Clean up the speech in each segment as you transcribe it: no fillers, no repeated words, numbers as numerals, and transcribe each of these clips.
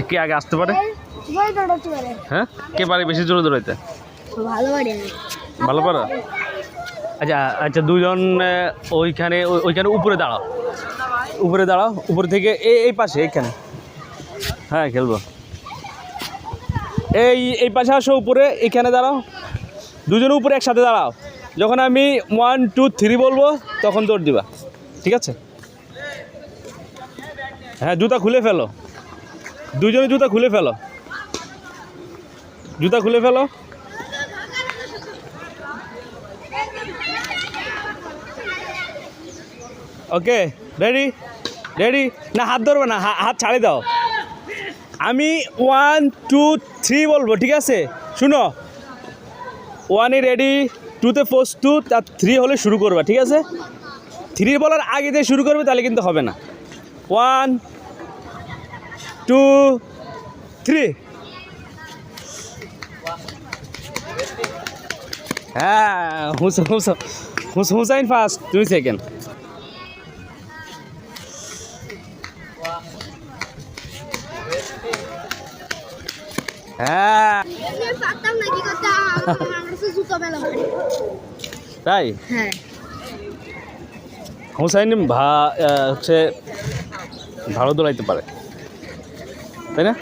কে আগে আসতে পারে? হ্যাঁ, কে পারে বেশি জোরে দৌড়াইতে? ভালো পারো। আচ্ছা আচ্ছা, দুজন ওইখানে ওইখানে উপরে দাঁড়াও, উপরে দাঁড়াও, উপর থেকে এই পাশে এইখানে। হ্যাঁ খেলবো। এই পাশে আসো, উপরে এইখানে দাঁড়াও, দুজনে উপরে একসাথে দাঁড়াও। যখন আমি 1 2 3 বলবো তখন দৌড় দিবা, ঠিক আছে? হ্যাঁ, জুতা খুলে ফেলো, দুজনে জুতা খুলে ফেলো, জুতা খুলে ফেলো। ওকে, রেডি? রেডি? না হাত ধরবে না, হাত ছাড়ে দাও। আমি 1 2 3 বলবো, ঠিক আছে? শুনো, 1 রেডি, 2-তে প্রস্তুত, আর 3 হলে শুরু করবা, ঠিক আছে? 3 বলার আগে দিয়ে শুরু করবে, তাহলে কিন্তু হবে না। 1 2 3। হ্যাঁ, হুসাইন ফার্স্ট, 2 সেকেন্ড। হ্যাঁ তাই? হ্যাঁ, হুসাইন হচ্ছে ভালো দৌড়াইতে পারে, তাই না?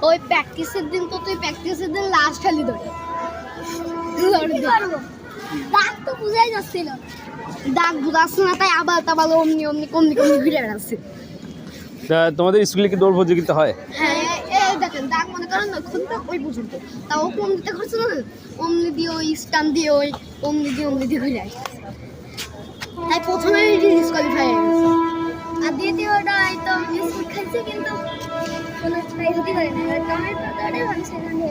ওই প্র্যাকটিসের দিন তো তুই প্র্যাকটিসের দিন লাস্ট খালি ধরে দাগ তো বুঝাই যাচ্ছিল, দাগ বুঝাচ্ছে না, তাই আবার তাবার অমনি অমনি কমনি কমনি ঘুরে বেড়াচ্ছে। তা তোমাদের স্কুলে কি দৌড় প্রতিযোগিতা হয়? হ্যাঁ, এই দেখেন দাগ মনে করেন না খুব ওই পর্যন্ত, তাও কম দিতে করছে না, অমনি দিয়ে ওই স্টান দিয়ে ওই অমনি দিয়ে ঘুরে আসছে, তাই প্রথমে ডিসকোয়ালিফাই হয়ে গেছে। আর দ্বিতীয়টা তো বিস্কুট খাইছে, কিন্তু কোনো প্রাইজ হতে পারে না, কারণ সেখানে